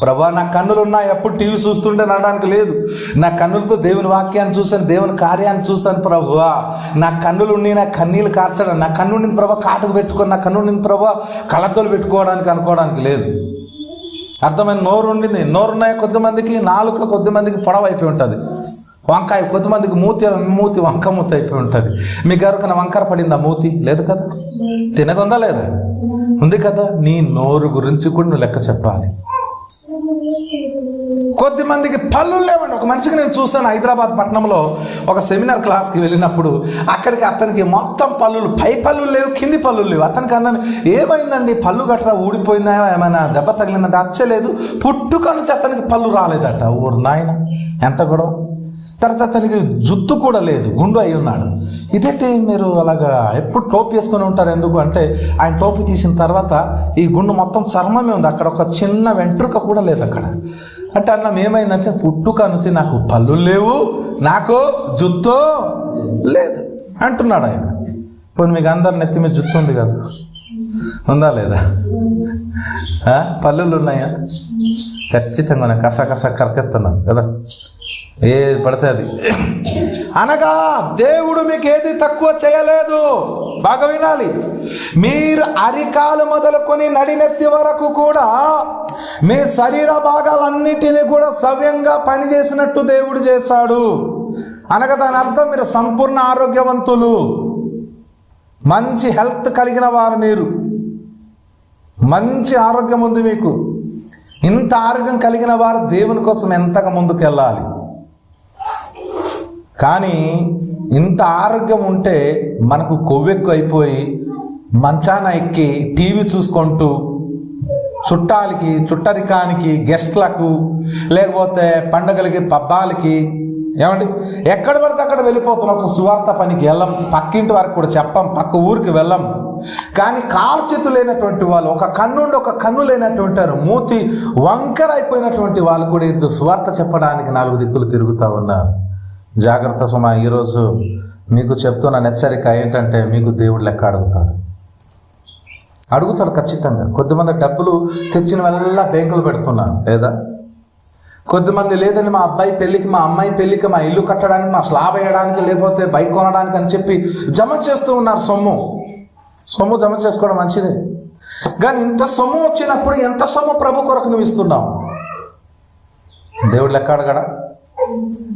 ప్రభా, నా కన్నులు ఉన్నాయి, ఎప్పుడు టీవీ చూస్తుంటే నడడానికి లేదు. నా కన్నులతో దేవుని వాక్యాన్ని చూశాను, దేవుని కార్యాన్ని చూశాను ప్రభువా. నా కన్నులు ఉండి నా కన్నీళ్ళు కార్చడం, నా కన్ను ఉండింది ప్రభా కాటుకు పెట్టుకొని, నా కన్ను ఉండింది ప్రభా కళ్ళతోలు పెట్టుకోవడానికి అనుకోవడానికి లేదు. అర్థమైన నోరు ఉండింది, నోరున్నాయి కొద్దిమందికి, నాలుక కొద్దిమందికి పొడవ అయిపోయి ఉంటుంది. వంకాయ కొద్దిమందికి మూతి వంక మూతి అయిపోయి ఉంటుంది. మీకు ఎవరికైనా వంకర పడిందా మూతి? లేదు కదా. తినకుందా లేదా? ఉంది కదా. నీ నోరు గురించి కూడా నువ్వు లెక్క చెప్పాలి. కొద్దిమందికి పళ్ళు లేవండి. ఒక మనిషికి నేను చూశాను హైదరాబాద్ పట్టణంలో ఒక సెమినార్ క్లాస్కి వెళ్ళినప్పుడు. అక్కడికి అతనికి మొత్తం పళ్ళులు, పై పళ్ళు లేవు, కింది పళ్ళు లేవు. అతనికి అన్నాను, ఏమైందండి పళ్ళు గట్రా ఊడిపోయిందా, ఏమైనా దెబ్బ తగిలిందంటే? అచ్చలేదు, పుట్టుక నుంచి అతనికి పళ్ళు రాలేదట. ఊరు నాయన, ఎంత గొడవ. తర్వాత అతనికి జుత్తు కూడా లేదు, గుండు అయి ఉన్నాడు. ఇదేంటి మీరు అలాగా ఎప్పుడు టోపీ వేసుకొని ఉంటారు? ఎందుకు అంటే ఆయన టోపీ తీసిన తర్వాత ఈ గుండు మొత్తం చర్మమే ఉంది, అక్కడ ఒక చిన్న వెంట్రుక కూడా లేదు అక్కడ. అంటే అన్నం ఏమైందంటే పుట్టుక నుంచి నాకు పళ్ళు లేవు, నాకు జుత్తు లేదు అంటున్నాడు ఆయన. పోనీ మీకు అందరు నెత్తి మీద జుత్తు ఉంది కదా, ఉందా లేదా? పళ్ళులు ఉన్నాయా? ఖచ్చితంగా ఉన్నాయి. కస కరకెత్తున్నాను కదా, ఏది పడితే అది. అనగా దేవుడు మీకు ఏది తక్కువ చేయలేదు. బాగా వినాలి. మీరు అరికాలు మొదలుకొని నడినెత్తి వరకు కూడా మీ శరీర భాగాలన్నిటినీ కూడా సవ్యంగా పనిచేసినట్టు దేవుడు చేశాడు. అనగా దాని అర్థం మీరు సంపూర్ణ ఆరోగ్యవంతులు, మంచి హెల్త్ కలిగిన వారు. మీరు మంచి ఆరోగ్యం ఉంది మీకు. ఇంత ఆరోగ్యం కలిగిన వారు దేవుని కోసం ఎంతగా ముందుకెళ్ళాలి. కానీ ఇంత ఆరోగ్యం ఉంటే మనకు కొవ్వెక్కు అయిపోయి మంచాన ఎక్కి టీవీ చూసుకుంటూ చుట్టాలకి, చుట్టరికానికి, గెస్ట్లకు, లేకపోతే పండగలకి, పబ్బాలకి, ఏమండి ఎక్కడ పడితే అక్కడ వెళ్ళిపోతున్నాం. ఒక సువార్త పనికి వెళ్ళం, పక్కింటి వారికి కూడా చెప్పం, పక్క ఊరికి వెళ్ళం. కానీ కాలు చేతు లేనటువంటి వాళ్ళు, ఒక కన్నుండి ఒక కన్ను లేనటువంటి వారు, మూతి వంకర అయిపోయినటువంటి వాళ్ళు కూడా ఇంత సువార్త చెప్పడానికి 4 దిక్కులు తిరుగుతూ ఉన్నారు. జాగ్రత్త సుమా. ఈరోజు మీకు చెప్తున్న హెచ్చరిక ఏంటంటే, మీకు దేవుడు లెక్క అడుగుతాడు ఖచ్చితంగా. కొద్దిమంది డబ్బులు తెచ్చిన వల్ల బ్యాంకులు పెడుతున్నారు లేదా? కొద్దిమంది లేదండి మా అబ్బాయి పెళ్ళికి, మా అమ్మాయి పెళ్ళికి, మా ఇల్లు కట్టడానికి, మా స్లాబ్ వేయడానికి, లేకపోతే బైక్ కొనడానికి అని చెప్పి జమ చేస్తూ ఉన్నారు. సొమ్ము జమ చేసుకోవడం మంచిదే. కానీ ఇంత సొమ్ము వచ్చినప్పుడు ఎంత సొమ్ము ప్రభు కొరకు నువ్వు ఇస్తున్నావు? దేవుడు లెక్క అడగడా?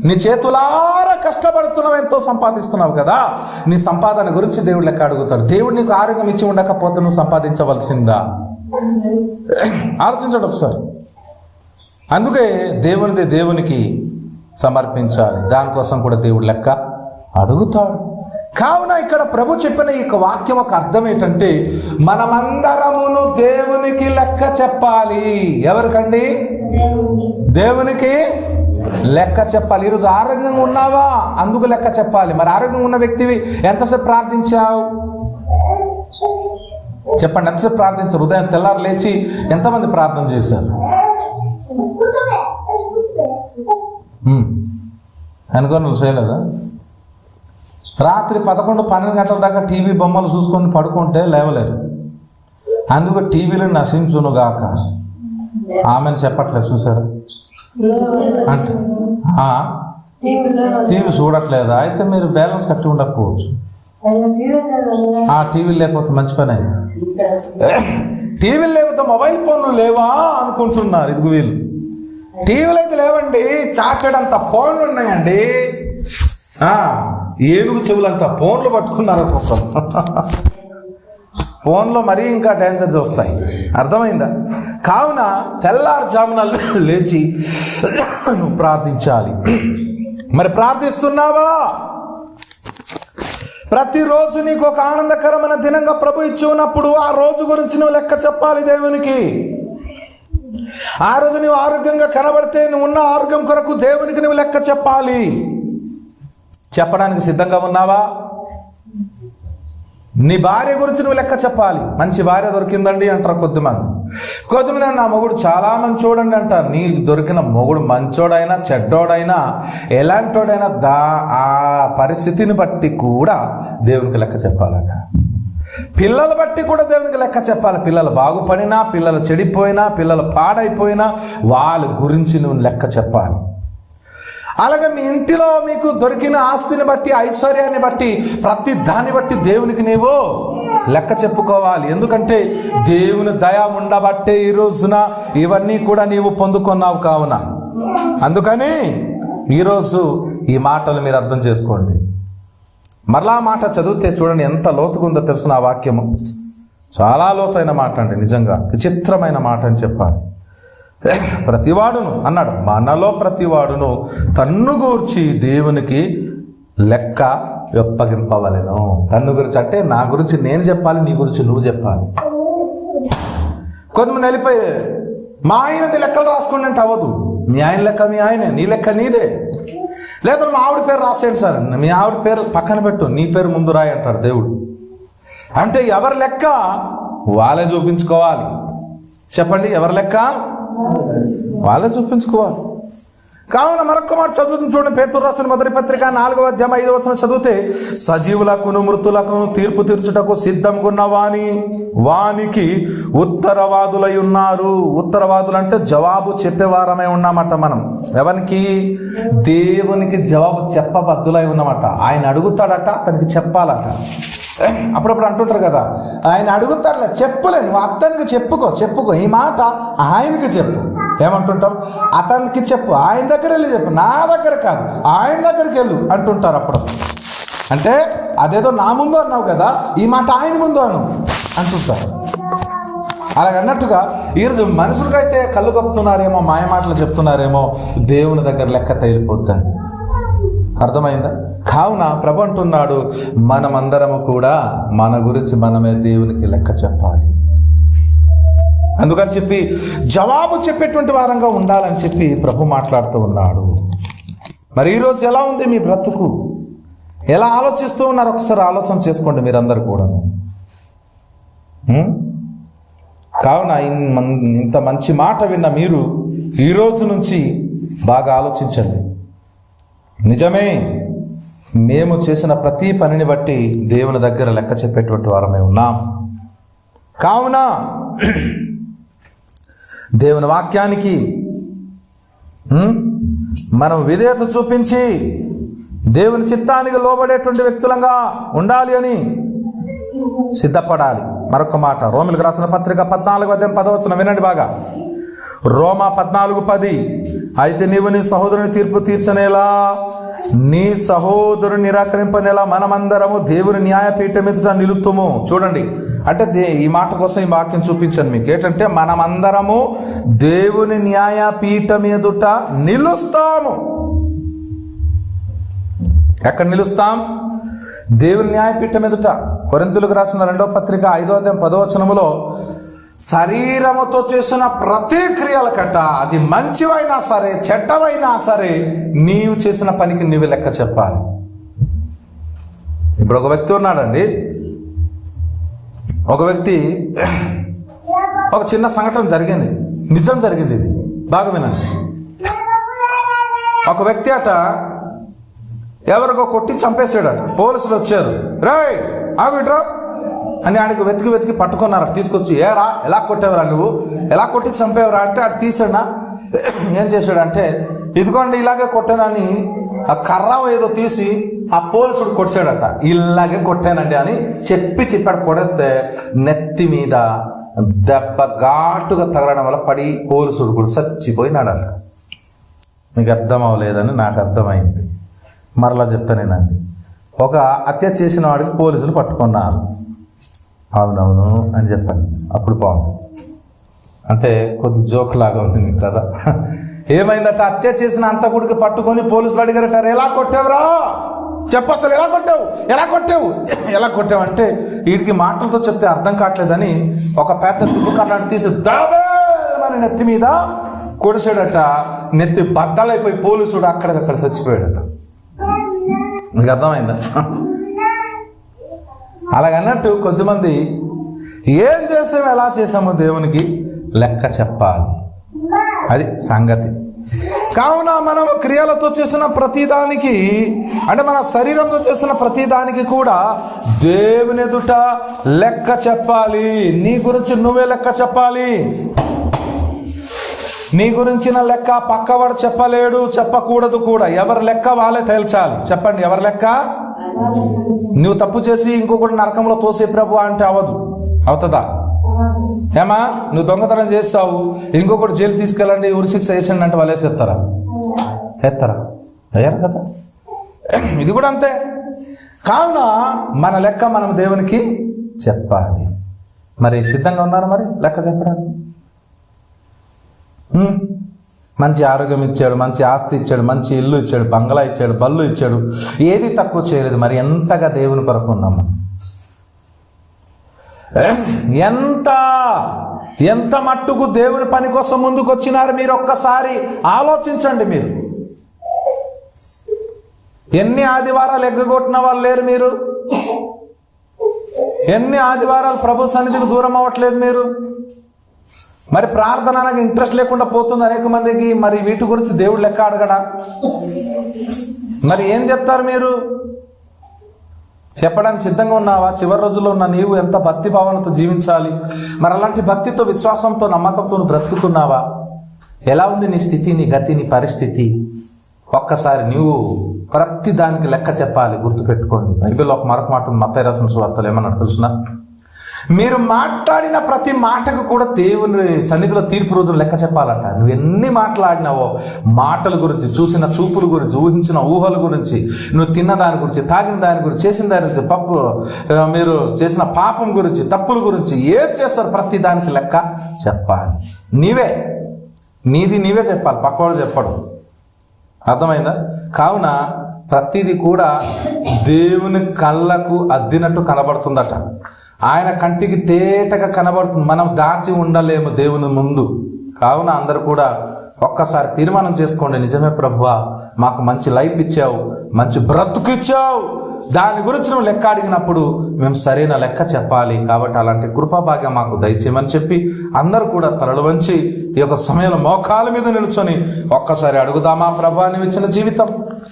నీ చేతులారా కష్టపడుతున్నావు, ఎంతో సంపాదిస్తున్నావు కదా, నీ సంపాదన గురించి దేవుడు లెక్క అడుగుతాడు. దేవుడు నీకు ఆరోగ్యం ఇచ్చి ఉండకపోతే నువ్వు సంపాదించవలసిందా? ఆలోచించండి ఒకసారి. అందుకే దేవునిది దేవునికి సమర్పించాలి. దానికోసం కూడా దేవుడు లెక్క అడుగుతాడు. కావున ఇక్కడ ప్రభు చెప్పిన ఈ వాక్యం ఒక అర్థం ఏంటంటే, మనమందరమును దేవునికి లెక్క చెప్పాలి. ఎవరికండి? దేవునికి లెక్క చెప్పాలి. ఈరోజు ఆరోగ్యంగా ఉన్నావా? అందుకు లెక్క చెప్పాలి. మరి ఆరోగ్యంగా ఉన్న వ్యక్తివి ఎంతసేపు ప్రార్థించావు? చెప్పండి, ఎంతసేపు ప్రార్థించారు? ఉదయం తెల్లారు లేచి ఎంతమంది ప్రార్థన చేశారు? అనుకో, నువ్వు చేయలేదా? రాత్రి 11-12 గంటల దాకా టీవీ బొమ్మలు చూసుకొని పడుకుంటే లేవలేరు. అందుకు టీవీలు నశించునుగాక. ఆమెను చెప్పట్లేదు, చూసారా? అంటే టీవీ చూడట్లేదా? అయితే మీరు బ్యాలెన్స్ కట్టి ఉండకపోవచ్చు. టీవీలు లేకపోతే మంచి పని అయింది. టీవీలు లేకపోతే మొబైల్ ఫోన్లు లేవా అనుకుంటున్నారు. ఇదిగో వీళ్ళు టీవీలు అయితే లేవండి, చాటెడంత ఫోన్లు ఉన్నాయండి. ఏనుగు చెవులంట ఫోన్లు పట్టుకున్నారు ఒక్కొక్కరు. ఫోన్లో మరీ ఇంకా డేంజర్ వస్తాయి. అర్థమైందా? కావున తెల్లారుజామున లేచి నువ్వు ప్రార్థించాలి. మరి ప్రార్థిస్తున్నావా? ప్రతిరోజు నీకు ఒక ఆనందకరమైన దినంగా ప్రభు ఇచ్చి ఉన్నప్పుడు ఆ రోజు గురించి నువ్వు లెక్క చెప్పాలి దేవునికి. ఆ రోజు నువ్వు ఆరోగ్యంగా కనబడితే నువ్వు ఉన్న ఆరోగ్యం కొరకు దేవునికి నువ్వు లెక్క చెప్పాలి. చెప్పడానికి సిద్ధంగా ఉన్నావా? నీ భార్య గురించి నువ్వు లెక్క చెప్పాలి. మంచి భార్య దొరికిందండి అంటారు కొద్దిమంది నా మొగుడు చాలా మంచోడండి అంటారు. నీ దొరికిన మొగుడు మంచోడైనా చెడ్డోడైనా ఎలాంటోడైనా ఆ పరిస్థితిని బట్టి కూడా దేవునికి లెక్క చెప్పాలంట. పిల్లలు బట్టి కూడా దేవునికి లెక్క చెప్పాలి. పిల్లలు బాగుపడినా, పిల్లలు చెడిపోయినా, పిల్లలు పాడైపోయినా వాళ్ళ గురించి నువ్వు లెక్క చెప్పాలి. అలాగే మీ ఇంటిలో మీకు దొరికిన ఆస్తిని బట్టి, ఐశ్వర్యాన్ని బట్టి, ప్రతి దాన్ని బట్టి దేవునికి నీవు లెక్క చెప్పుకోవాలి. ఎందుకంటే దేవుని దయ ఉండబట్టే ఈ రోజున ఇవన్నీ కూడా నీవు పొందుకున్నావు. కావున అందుకని ఈరోజు ఈ మాటలు మీరు అర్థం చేసుకోండి. మరలా మాట చదివితే చూడండి ఎంత లోతుకుందో తెలుసు. ఆ వాక్యము చాలా లోతైన మాట అండి, నిజంగా విచిత్రమైన మాట అని చెప్పాలి. ప్రతివాడును అన్నాడు, మనలో ప్రతివాడును తన్ను గూర్చి దేవునికి లెక్క ఒప్పగింపవలెను. తన్ను గురించి అంటే నా గురించి నేను చెప్పాలి, నీ గురించి నువ్వు చెప్పాలి. కొంతమంది వెళ్ళిపోయి మా ఆయనది లెక్కలు రాసుకోండి అంటే అవ్వదు. మీ ఆయన లెక్క మీ ఆయనే, నీ లెక్క నీదే. లేదా మా ఆవిడ పేరు రాసేయండి సార్, మీ ఆవిడ పేరు పక్కన పెట్టు, నీ పేరు ముందు రాయి అంటాడు దేవుడు. అంటే ఎవరి లెక్క వాళ్ళే చూపించుకోవాలి. చెప్పండి, ఎవరి లెక్క వాళ్ళే చూపించుకోవాలి. కావున మరొక్క మాట చదువుతుంది చూడండి. పేతురు రాసిన మొదటి పత్రిక 4వ అధ్యాయం 5వ వచనం చదివితే, సజీవులకును మృతులకు తీర్పు తీర్చుటకు సిద్ధంగా వానికి ఉత్తరవాదులై ఉన్నారు. ఉత్తరవాదులు అంటే జవాబు చెప్పేవారమై ఉన్నామట. మనం ఎవరికి? దేవునికి జవాబు చెప్పబద్దులై ఉన్నామట. ఆయన అడుగుతాడట, అతనికి చెప్పాలట. అప్పుడప్పుడు అంటుంటారు కదా, ఆయన అడుగుతాడులే, చెప్పులే, నువ్వు అతనికి చెప్పుకో, ఈ మాట ఆయనకి చెప్పు. ఏమంటుంటాం? అతనికి చెప్పు, ఆయన దగ్గర వెళ్ళి చెప్పు, నా దగ్గర కాదు, ఆయన దగ్గరికి వెళ్ళు అంటుంటారు అప్పుడప్పుడు. అంటే అదేదో నా ముందు అన్నావు కదా, ఈ మాట ఆయన ముందు అంటుంటారు. అలాగన్నట్టుగా ఈరోజు మనుషులకైతే కళ్ళు కప్పుతున్నారేమో, మాయ మాటలు చెప్తున్నారేమో, దేవుని దగ్గర లెక్క తేలిపోద్దండి. అర్థమైందా? కావున ప్రభు అంటున్నాడు, మనమందరము కూడా మన గురించి మనమే దేవునికి లెక్క చెప్పాలి. అందుకని చెప్పి జవాబు చెప్పేటువంటి వారంగా ఉండాలని చెప్పి ప్రభు మాట్లాడుతూ ఉన్నాడు. మరి ఈరోజు ఎలా ఉంది మీ బ్రతుకు? ఎలా ఆలోచిస్తూ ఉన్నారు? ఒకసారి ఆలోచన చేసుకోండి మీరందరూ కూడా. కావున ఇంత మంచి మాట విన్న మీరు ఈరోజు నుంచి బాగా ఆలోచించండి. నిజమే, మేము చేసిన ప్రతి పనిని బట్టి దేవుని దగ్గర లెక్క చెప్పేటువంటి వారమే ఉన్నాం. కావున దేవుని వాక్యానికి మనం విధేయత చూపించి దేవుని చిత్తానికి లోబడేటువంటి వ్యక్తులంగా ఉండాలి అని సిద్ధపడాలి. మరొక మాట, రోమిలకు రాసిన పత్రిక 14వ అధ్యాయం 10వ వచనం వినండి బాగా. రోమా 14:10, అయితే నీవు నీ సహోదరుని తీర్పు తీర్చనేలా, నీ సహోదరుని నిరాకరింపనేలా మనమందరము దేవుని న్యాయపీఠం ఎదుట నిలుతుము. చూడండి, అంటే ఈ మాట కోసం ఈ వాక్యం చూపించాను మీకు. ఏంటంటే మనమందరము దేవుని న్యాయపీఠం ఎదుట నిలుస్తాము. ఎక్కడ నిలుస్తాం? దేవుని న్యాయపీఠం ఎదుట. కొరింథీయులకు రాసిన 2వ పత్రిక 5వ అధ్యాయం 10వ వచనములో, శరీరముతో చేసిన ప్రతి క్రియల కట్ట, అది మంచివైనా సరే చెడ్డవైనా సరే, నీవు చేసిన పనికి నీవు లెక్క చెప్పాలి. ఇప్పుడు ఒక వ్యక్తి ఉన్నాడండి, ఒక వ్యక్తి, ఒక చిన్న సంఘటన జరిగింది, నిజం జరిగింది, ఇది బాగా వినండి. ఒక వ్యక్తి అట ఎవరికో కొట్టి చంపేసాడట. పోలీసులు వచ్చారు, రేయ్ ఆవిడ్రా అని ఆడికి వెతికి పట్టుకున్నారు. తీసుకొచ్చి, ఏరా ఎలా కొట్టేవరా, నువ్వు ఎలా కొట్టి చంపేవరా అంటే ఆడు తీసాడా. ఏం చేశాడంటే, ఇదిగోండి ఇలాగే కొట్టానని ఆ కర్ర ఏదో తీసి ఆ పోలీసుడు కొట్టాడట. ఇలాగే కొట్టానండి అని చెప్పాడు. కొడేస్తే నెత్తి మీద దెబ్బ ఘాటుగా తగలడం వల్ల పడి పోలీసుడు కూడా చచ్చిపోయినాడట. మీకు అర్థం అవ్వలేదని నాకు అర్థమైంది, మరలా చెప్తానేనండి. ఒక హత్య చేసిన వాడికి పోలీసులు పట్టుకున్నారు. అవునవును అని చెప్పండి, అప్పుడు బాగుంటుంది. అంటే కొద్ది జోక్ లాగా ఉంది మీకు కదా. ఏమైందట, హత్య చేసిన అంతకుడికి పట్టుకొని పోలీసులు అడిగారట, ఎలా కొట్టావురా చెప్పు, అసలు ఎలా కొట్టావు అంటే వీడికి మాటలతో చెప్తే అర్థం కావట్లేదని ఒక పెద్ద తుప్పుకర్రాన్ని తీసి దాబేమని నెత్తి మీద కొడిసాడట. నెత్తి బద్దలైపోయి పోలీసుడు అక్కడికక్కడ చచ్చిపోయాడట. మీకు అర్థమైందా? అలాగన్నట్టు కొంతమంది ఏం చేసాము, ఎలా చేసామో దేవునికి లెక్క చెప్పాలి. అది సంగతి. కావున మనము క్రియలతో చేసిన ప్రతిదానికి, అంటే మన శరీరంతో చేసిన ప్రతిదానికి కూడా దేవుని ఎదుట లెక్క చెప్పాలి. నీ గురించి నువ్వే లెక్క చెప్పాలి. నీ గురించిన లెక్క పక్కవాడు చెప్పలేడు, చెప్పకూడదు కూడా. ఎవరి లెక్క వాళ్ళే తేల్చాలి. చెప్పండి, ఎవరి లెక్క? నువ్వు తప్పు చేసి ఇంకొకటి నరకంలో తోసే ప్రభు అంటే అవుతుందా? ఏమా, నువ్వు దొంగతనం చేస్తావు, ఇంకొకటి జైలు తీసుకెళ్ళండి, ఉరిశిక్ష వేసండి అంటే వాళ్ళు వేసేస్తారా? అయ్యారు కదా. ఇది కూడా అంతే. కావున మన లెక్క మనం దేవునికి చెప్పాలి. మరి సిద్ధంగా ఉన్నారు మరి లెక్క చెప్పడానికి? మంచి ఆరోగ్యం ఇచ్చాడు, మంచి ఆస్తి ఇచ్చాడు, మంచి ఇల్లు ఇచ్చాడు, బంగ్లా ఇచ్చాడు, బళ్ళు ఇచ్చాడు, ఏది తక్కువ చేయలేదు. మరి ఎంతగా దేవుని కొరకు ఉన్నాము? ఎంత మట్టుకు దేవుని పని కోసం ముందుకు వచ్చినారు మీరు ఒక్కసారి ఆలోచించండి. మీరు ఎన్ని ఆదివారాలు ఎగ్గగొట్టిన వాళ్ళు లేరు మీరు? ఎన్ని ఆదివారాలు ప్రభు సన్నిధికి దూరం అవ్వట్లేదు మీరు? మరి ప్రార్థన నాకు ఇంట్రెస్ట్ లేకుండా పోతుంది అనేక మందికి. మరి వీటి గురించి దేవుడు లెక్క అడగడా? మరి ఏం చెప్తారు మీరు? చెప్పడానికి సిద్ధంగా ఉన్నావా? చివరి రోజుల్లో ఉన్న నీవు ఎంత భక్తి భావనతో జీవించాలి? మరి అలాంటి భక్తితో, విశ్వాసంతో, నమ్మకంతో బ్రతుకుతున్నావా? ఎలా ఉంది నీ స్థితి, నీ గతి, నీ పరిస్థితి? ఒక్కసారి నీవు ప్రతి దానికి లెక్క చెప్పాలి. గుర్తుపెట్టుకోండి. బైబిల్లో ఒక మరొక మాట ఉంది, మత్తయి రాసిన సువార్తలో ఏమన్నాడు తెలుసునా? మీరు మాట్లాడిన ప్రతి మాటకు కూడా దేవుని సన్నిధిలో తీర్పు రోజులు లెక్క చెప్పాలట. నువ్వు ఎన్ని మాట్లాడినావో, మాటల గురించి, చూసిన చూపుల గురించి, ఊహించిన ఊహల గురించి, నువ్వు తిన్న దాని గురించి, తాగిన దాని గురించి, చేసిన దాని గురించి, మీరు చేసిన పాపం గురించి, తప్పుల గురించి, ఏది చేస్తారు ప్రతి దానికి లెక్క చెప్పాలి. నీదే చెప్పాలి, పక్కవాడు చెప్పడు. అర్థమైందా? కావున ప్రతిదీ కూడా దేవుని కళ్ళకు అద్దినట్టు కనబడుతుందట. ఆయన కంటికి తేటగా కనబడుతుంది. మనం దాచి ఉండలేము దేవుని ముందు. కావున అందరూ కూడా ఒక్కసారి తీర్మానం చేసుకోండి, నిజమే ప్రభువా, మాకు మంచి లైఫ్ ఇచ్చావు, మంచి బ్రతుకు ఇచ్చావు, దాని గురించి నువ్వు లెక్క అడిగినప్పుడు మేము సరైన లెక్క చెప్పాలి. కాబట్టి అలాంటి కృపాభాగ్యం మాకు దయచేయమని చెప్పి అందరూ కూడా తలలు వంచి ఈ యొక్క సమయంలో మోకాల మీద నిలుచొని ఒక్కసారి అడుగుదామా? ప్రభువా, నీవు ఇచ్చిన జీవితం,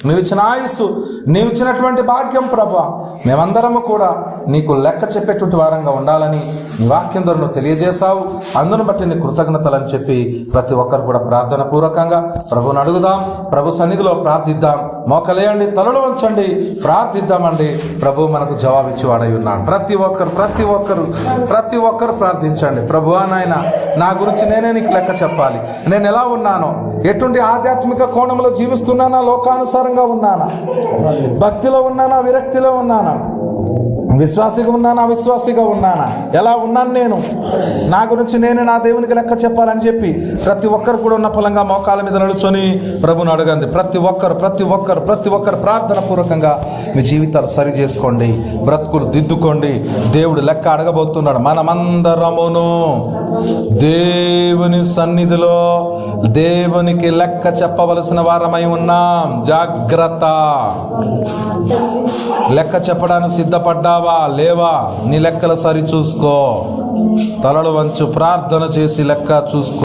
నీవు ఇచ్చిన ఆయుస్సు, నీవు ఇచ్చినటువంటి భాగ్యం ప్రభువా, మేమందరము కూడా నీకు లెక్క చెప్పేటువంటి వారంగా ఉండాలని నీ వాక్యం ద్వారా నువ్వు తెలియజేశావు. అందును బట్టి నీ కృతజ్ఞతలని చెప్పి ప్రతి ఒక్కరు కూడా ప్రార్థన పూర్వకంగా ప్రభువుని అడుగుదాం. ప్రభు సన్నిధిలో ప్రార్థిద్దాం. మోకలేయండి, తలలు వంచండి, ప్రార్థిద్దామండి. ప్రభు మనకు జవాబిచ్చి వాడై ఉన్నాడు. ప్రతి ఒక్కరు ప్రార్థించండి. ప్రభువా నాయన, నా గురించి నేనే నీకు లెక్క చెప్పాలి. నేను ఎలా ఉన్నానో, ఎటువంటి ఆధ్యాత్మిక కోణంలో జీవిస్తున్నానా, లోకానుసారంగా ఉన్నానా, భక్తిలో ఉన్నానా, విరక్తిలో ఉన్నానా, విశ్వాసిగా ఉన్నానా, అవిశ్వాసిగా ఉన్నానా, ఎలా ఉన్నాను నేను, నా గురించి నేనే నా దేవునికి లెక్క చెప్పాలని చెప్పి ప్రతి ఒక్కరు కూడా ఉన్న పొలంగా మోకాల మీద నిలుచొని ప్రభుని అడగండి. ప్రతి ఒక్కరు ప్రార్థన పూర్వకంగా మీ జీవితాలు సరి చేసుకోండి, బ్రతుకులు దిద్దుకోండి. దేవుడు లెక్క అడగబోతున్నాడు. మనమందరమును దేవుని సన్నిధిలో దేవునికి లెక్క చెప్పవలసిన వారమై ఉన్నాం. జాగ్రత్త. లెక్క చెప్పడానికి సిద్ధపడ్డావా లేవా? నీ లెక్కలు సరి చూసుకో. తలలు వంచు, ప్రార్థన చేసి లెక్క చూసుకో.